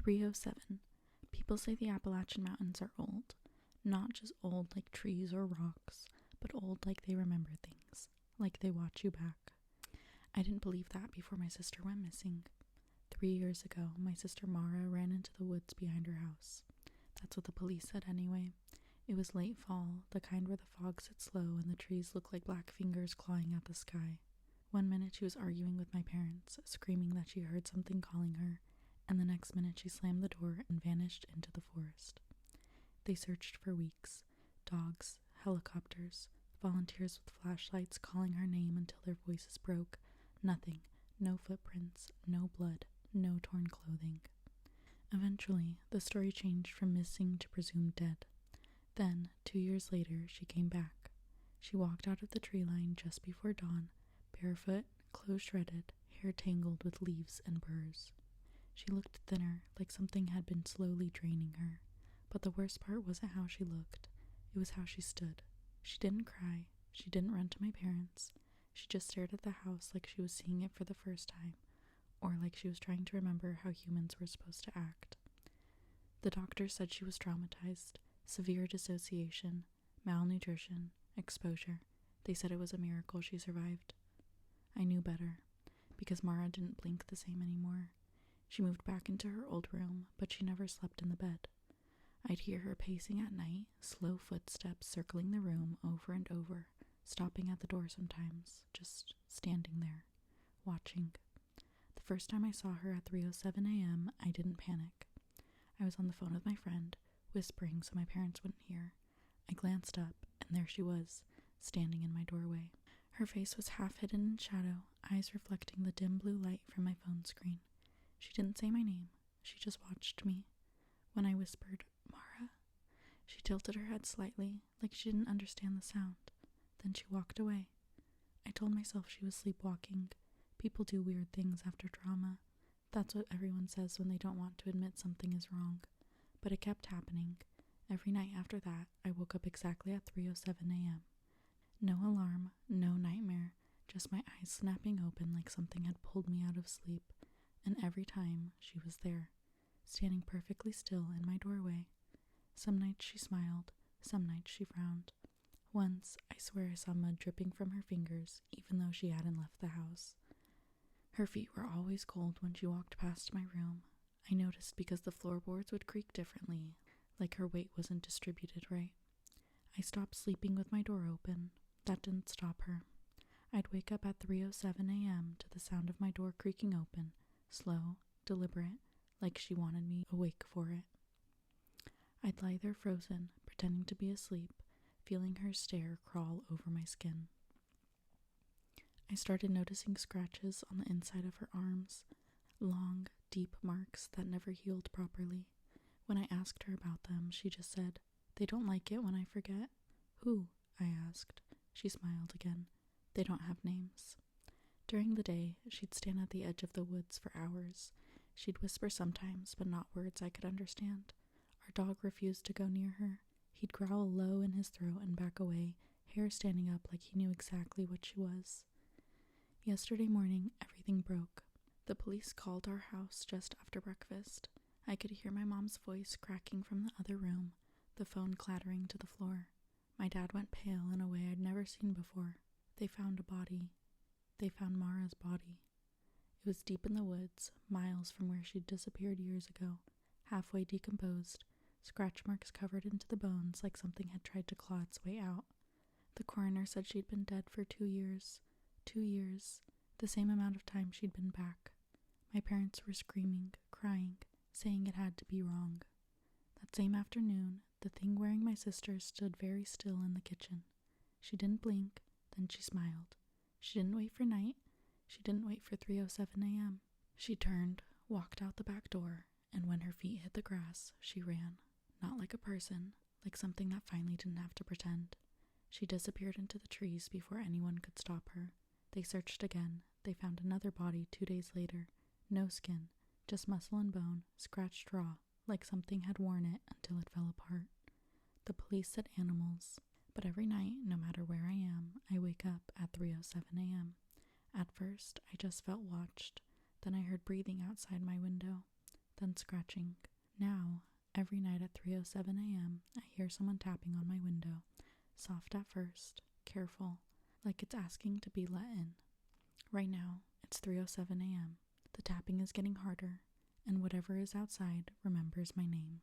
307. People say the Appalachian Mountains are old. Not just old like trees or rocks, but old like they remember things, like they watch you back. I didn't believe that before my sister went missing. 3 years ago, my sister Mara ran into the woods behind her house. That's what the police said anyway. It was late fall, the kind where the fog sits low and the trees look like black fingers clawing at the sky. One minute she was arguing with my parents, screaming that she heard something calling her, and the next minute she slammed the door and vanished into the forest. They searched for weeks. Dogs, helicopters, volunteers with flashlights calling her name until their voices broke. Nothing. No footprints, no blood, no torn clothing. Eventually, the story changed from missing to presumed dead. Then, 2 years later, she came back. She walked out of the tree line just before dawn, barefoot, clothes shredded, hair tangled with leaves and burrs. She looked thinner, like something had been slowly draining her. But the worst part wasn't how she looked. It was how she stood. She didn't cry. She didn't run to my parents. She just stared at the house like she was seeing it for the first time, or like she was trying to remember how humans were supposed to act. The doctor said she was traumatized, severe dissociation, malnutrition, exposure. They said it was a miracle she survived. I knew better, because Mara didn't blink the same anymore. She moved back into her old room, but she never slept in the bed. I'd hear her pacing at night, slow footsteps circling the room over and over, stopping at the door sometimes, just standing there, watching. The first time I saw her at 3:07 a.m., I didn't panic. I was on the phone with my friend, whispering so my parents wouldn't hear. I glanced up, and there she was, standing in my doorway. Her face was half hidden in shadow, eyes reflecting the dim blue light from my phone screen. She didn't say my name. She just watched me. When I whispered, "Mara," she tilted her head slightly, like she didn't understand the sound. Then she walked away. I told myself she was sleepwalking. People do weird things after trauma. That's what everyone says when they don't want to admit something is wrong. But it kept happening. Every night after that, I woke up exactly at 3:07 a.m. No alarm, no nightmare, just my eyes snapping open like something had pulled me out of sleep. And every time, she was there, standing perfectly still in my doorway. Some nights she smiled, some nights she frowned. Once, I swear I saw mud dripping from her fingers, even though she hadn't left the house. Her feet were always cold when she walked past my room. I noticed because the floorboards would creak differently, like her weight wasn't distributed right. I stopped sleeping with my door open. That didn't stop her. I'd wake up at 3:07 a.m. to the sound of my door creaking open, slow, deliberate, like she wanted me awake for it. I'd lie there frozen, pretending to be asleep, feeling her stare crawl over my skin. I started noticing scratches on the inside of her arms, long, deep marks that never healed properly. When I asked her about them, she just said, "They don't like it when I forget." "Who?" I asked. She smiled again. "They don't have names." During the day, she'd stand at the edge of the woods for hours. She'd whisper sometimes, but not words I could understand. Our dog refused to go near her. He'd growl low in his throat and back away, hair standing up like he knew exactly what she was. Yesterday morning, everything broke. The police called our house just after breakfast. I could hear my mom's voice cracking from the other room, the phone clattering to the floor. My dad went pale in a way I'd never seen before. They found a body. They found Mara's body. It was deep in the woods, miles from where she'd disappeared years ago, halfway decomposed, scratch marks covered into the bones like something had tried to claw its way out. The coroner said she'd been dead for 2 years. 2 years, the same amount of time she'd been back. My parents were screaming, crying, saying it had to be wrong. That same afternoon, the thing wearing my sister stood very still in the kitchen. She didn't blink, then she smiled. She didn't wait for night. She didn't wait for 3:07 a.m. She turned, walked out the back door, and when her feet hit the grass, she ran. Not like a person, like something that finally didn't have to pretend. She disappeared into the trees before anyone could stop her. They searched again. They found another body 2 days later. No skin, just muscle and bone, scratched raw, like something had worn it until it fell apart. The police said animals, but every night, no matter where I am, I wake up at 3:07 a.m. At first, I just felt watched. Then I heard breathing outside my window. then scratching. Now, every night at 3:07 a.m., I hear someone tapping on my window, soft at first, careful, like it's asking to be let in. Right now, it's 3:07 a.m. The tapping is getting harder, and whatever is outside remembers my name.